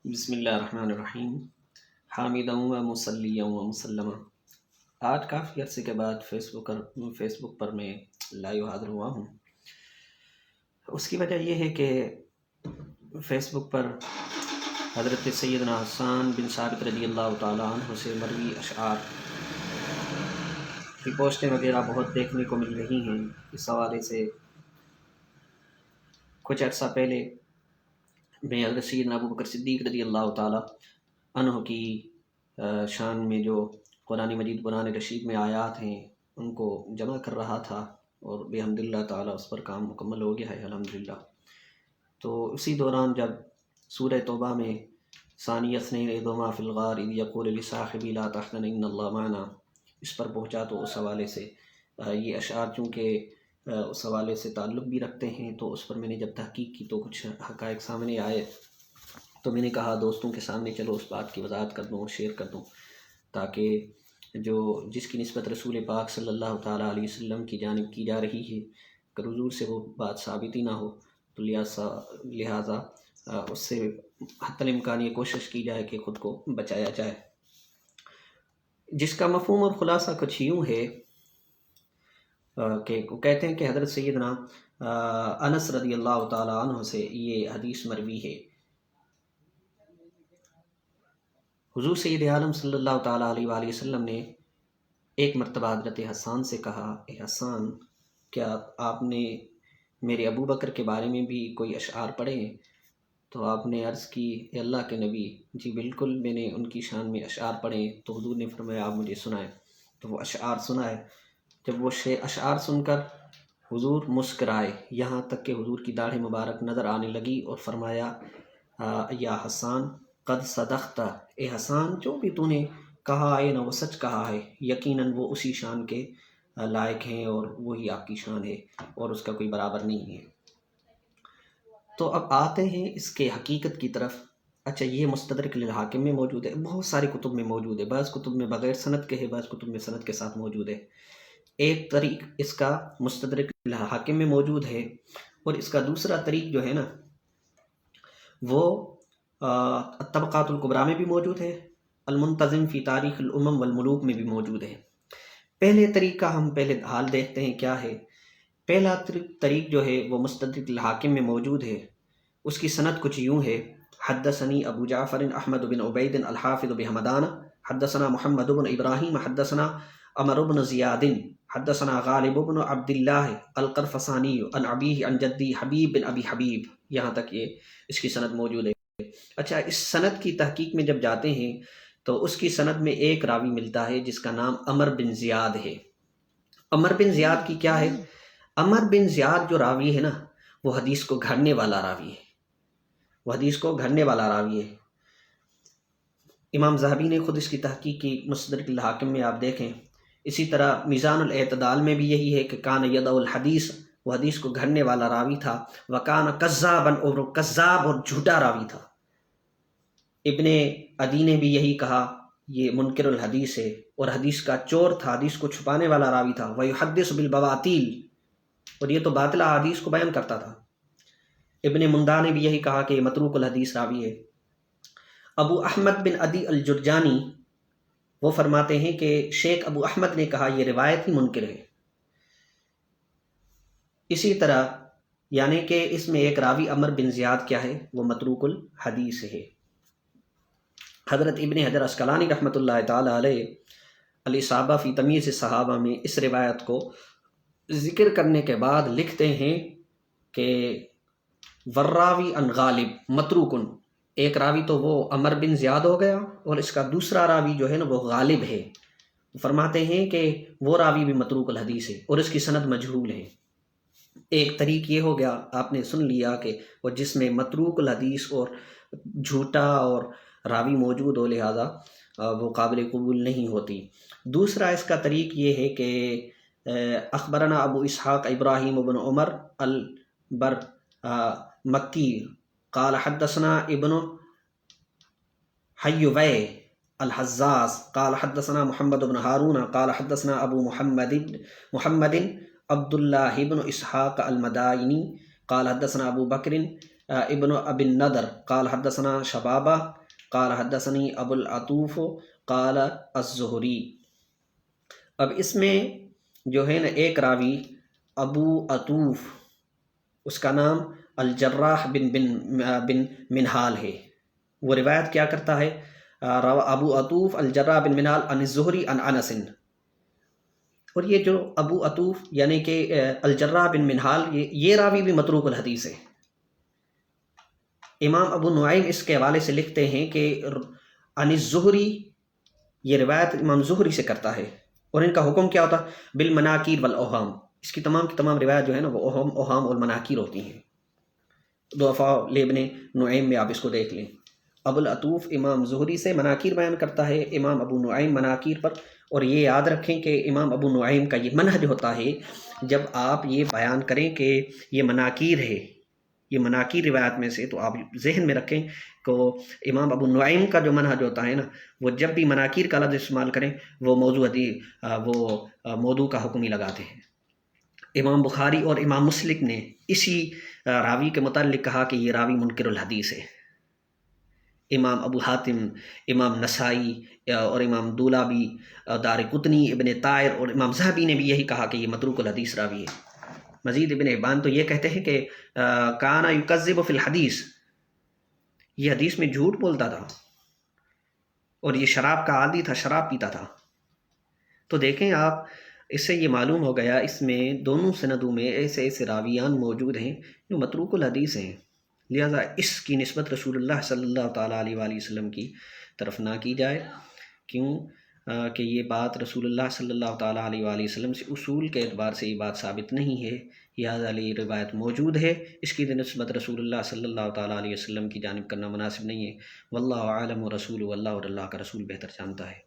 بسم اللہ الرحمن الرحیم حامدا و مصلیا و مسلمہ۔ آج کافی عرصے کے بعد فیس بک پر میں لائیو حاضر ہوا ہوں۔ اس کی وجہ یہ ہے کہ فیس بک پر حضرت سیدنا حسان بن ثابت رضی اللہ تعالیٰ عنہ سے مروی اشعار کی پوسٹیں وغیرہ بہت دیکھنے کو مل رہی ہیں۔ اس حوالے سے کچھ عرصہ پہلے میں حضرت سیدنا ابو بکر صدیق رضی اللہ تعالیٰ عنہ کی شان میں جو قرآن مجید قرآن رشید میں آیات ہیں ان کو جمع کر رہا تھا، اور بحمد اللہ تعالیٰ اس پر کام مکمل ہو گیا ہے الحمدللہ۔ تو اسی دوران جب سورہ توبہ میں ثانی اثنین اذ ہما فی الغار اذ یقول لصاحبہ لا تحزن ان اللہ معنا اس پر پہنچا، تو اس حوالے سے یہ اشعار چونکہ اس حوالے سے تعلق بھی رکھتے ہیں، تو اس پر میں نے جب تحقیق کی تو کچھ حقائق سامنے آئے، تو میں نے کہا دوستوں کے سامنے چلو اس بات کی وضاحت کر دوں، شیئر کر دوں، تاکہ جس کی نسبت رسول پاک صلی اللہ تعالیٰ علیہ وسلم کی جانب کی جا رہی ہے، اگر حضور سے وہ بات ثابت ہی نہ ہو تو لہٰذا اس سے حتی الامکان یہ کوشش کی جائے کہ خود کو بچایا جائے، جس کا مفہوم اور خلاصہ کچھ یوں ہے کہ وہ کہتے ہیں کہ حضرت سیدنا انس رضی اللہ تعالیٰ عنہ سے یہ حدیث مروی ہے، حضور سید عالم صلی اللہ تعالیٰ علیہ وآلہ وسلم نے ایک مرتبہ حضرت حسان سے کہا، اے حسان کیا آپ نے میرے ابو بکر کے بارے میں بھی کوئی اشعار پڑھے ہیں؟ تو آپ نے عرض کی، اے اللہ کے نبی جی بالکل میں نے ان کی شان میں اشعار پڑھے ہیں۔ تو حضور نے فرمایا آپ مجھے سنائیں، تو وہ اشعار سنائے۔ جب وہ اشعار سن کر حضور مسکرائے، یہاں تک کہ حضور کی داڑھی مبارک نظر آنے لگی، اور فرمایا یا حسان قد صدقت، اے حسان جو بھی تو نے کہا ہے نا وہ سچ کہا ہے، یقیناً وہ اسی شان کے لائق ہیں اور وہی آپ کی شان ہے اور اس کا کوئی برابر نہیں ہے۔ تو اب آتے ہیں اس کے حقیقت کی طرف۔ اچھا، یہ مستدرک للحاکم میں موجود ہے، بہت سارے کتب میں موجود ہے، بعض کتب میں بغیر سند کے ہے، بعض کتب میں سند کے ساتھ موجود ہے۔ ایک طریق اس کا مستدرک للحاکم میں موجود ہے، اور اس کا دوسرا طریق جو ہے نا وہ طبقات الکبریٰ میں بھی موجود ہے، المنتظم فی تاریخ الامم والملوک میں بھی موجود ہے۔ پہلے طریق کا ہم پہلے حال دیکھتے ہیں کیا ہے۔ پہلا طریق جو ہے وہ مستدرک الحاکم میں موجود ہے، اس کی سند کچھ یوں ہے، حدثنی ابو جعفر احمد بن عبید الحافظ بحمدان حدثنا محمد بن ابراہیم حدثنا عمر بن زیاد حدثنا غالب بن عبد اللہ القرفسانی عن ابیہ عن جدی حبیب بن ابی حبیب، یہاں تک یہ اس کی سند موجود ہے۔ اچھا، اس سند کی تحقیق میں جب جاتے ہیں تو اس کی سند میں ایک راوی ملتا ہے جس کا نام عمر بن زیاد ہے۔ عمر بن زیاد کی کیا ہے؟ عمر بن زیاد جو راوی ہے نا وہ حدیث کو گھڑنے والا راوی ہے، وہ حدیث کو گھڑنے والا راوی ہے۔ امام ذہبی نے خود اس کی تحقیق کی، مستدرک الحاکم میں آپ دیکھیں۔ اسی طرح میزان الاعتدال میں بھی یہی ہے کہ کان یدع الحدیث، وہ حدیث کو گھڑنے والا راوی تھا، وکان کذابا، اور کذاب اور جھوٹا راوی تھا۔ ابن عدی نے بھی یہی کہا، یہ منکر الحدیث ہے اور حدیث کا چور تھا، حدیث کو چھپانے والا راوی تھا، ویحدث بالبواطیل، اور یہ تو باطلہ حدیث کو بیان کرتا تھا۔ ابن مندہ نے بھی یہی کہا کہ یہ متروک الحدیث راوی ہے۔ ابو احمد بن عدی الجرجانی وہ فرماتے ہیں کہ شیخ ابو احمد نے کہا یہ روایت ہی منکر ہے۔ اسی طرح یعنی کہ اس میں ایک راوی عمر بن زیاد کیا ہے، وہ متروک الحدیث ہے۔ حضرت ابن حجر عسقلانی رحمۃ اللہ تعالی علیہ الاصابہ فی تمییز الصحابہ میں اس روایت کو ذکر کرنے کے بعد لکھتے ہیں کہ والراوی عن غالب متروکن، ایک راوی تو وہ عمر بن زیاد ہو گیا، اور اس کا دوسرا راوی جو ہے نا وہ غالب ہے۔ فرماتے ہیں کہ وہ راوی بھی متروک الحدیث ہے اور اس کی سند مجہول ہے۔ ایک طریق یہ ہو گیا، آپ نے سن لیا کہ وہ جس میں متروک الحدیث اور جھوٹا اور راوی موجود ہو، لہذا وہ قابل قبول نہیں ہوتی۔ دوسرا اس کا طریق یہ ہے کہ اخبرنا ابو اسحاق ابراہیم بن عمر البر مکی قال حدثنا ابن حیوی الحزاز قال حدثنا محمد بن ہارون قال حدثنا ابو محمد عبد اللہ بن اسحاق المدائنی قال حدثنا ابو بکر ابن ابی النضر قال حدثنا شبابہ قال حدثنی ابو العطوف قال الزہری۔ اب اس میں جو ہے نا ایک راوی ابو عطوف، اس کا نام الجراح بن منہال ہے، وہ روایت کیا کرتا ہے؟ ابو عطوف الجراح بن منہال عن الزہری عن انس۔ اور یہ جو ابو عطوف یعنی کہ الجراح بن منہال، یہ راوی بھی متروک الحدیث ہے۔ امام ابو نعیم اس کے حوالے سے لکھتے ہیں کہ عن الزہری، یہ روایت امام زہری سے کرتا ہے، اور ان کا حکم کیا ہوتا؟ بالمناکیر والاوہام، اس کی تمام روایت جو ہے نا وہ اوہام اور مناکیر ہوتی ہیں۔ ضعفاء لابن نعیم میں آپ اس کو دیکھ لیں، ابو العطوف امام زہری سے مناکیر بیان کرتا ہے، امام ابو نعیم مناکیر پر۔ اور یہ یاد رکھیں کہ امام ابو نعیم کا یہ منہج ہوتا ہے، جب آپ یہ بیان کریں کہ یہ مناکیر ہے، یہ مناکیر روایت میں سے، تو آپ ذہن میں رکھیں کہ امام ابو نعیم کا جو منہج ہوتا ہے نا، وہ جب بھی مناکیر کا لفظ استعمال کریں وہ موضوع کا حکم ہی لگاتے ہیں۔ امام بخاری اور امام مسلم نے اسی راوی کے متعلق کہا کہ یہ راوی منکر الحدیث ہے۔ امام ابو حاتم، امام نسائی اور امام دولابی، دارقطنی، ابن طائر اور امام ذہبی نے بھی یہی کہا کہ یہ متروک الحدیث راوی ہے۔ مزید ابن حبان تو یہ کہتے ہیں کہ کانا یکذب فی الحدیث، یہ حدیث میں جھوٹ بولتا تھا، اور یہ شراب کا عادی تھا، شراب پیتا تھا۔ تو دیکھیں آپ، اس سے یہ معلوم ہو گیا اس میں دونوں سندوں میں ایسے راویان موجود ہیں جو متروک الحدیث ہیں، لہذا اس کی نسبت رسول اللہ صلی اللہ تعالیٰ علیہ وآلہ وسلم کی طرف نہ کی جائے، کیوں کہ یہ بات رسول اللہ صلی اللہ تعالیٰ علیہ وآلہ وسلم سے اصول کے اعتبار سے یہ بات ثابت نہیں ہے، لہذا یہ روایت موجود ہے، اس کی نسبت رسول اللہ صلی اللہ تعالیٰ علیہ وسلم کی جانب کرنا مناسب نہیں ہے۔ واللہ عالم و رسول، واللہ اور اللہ کا رسول بہتر جانتا ہے۔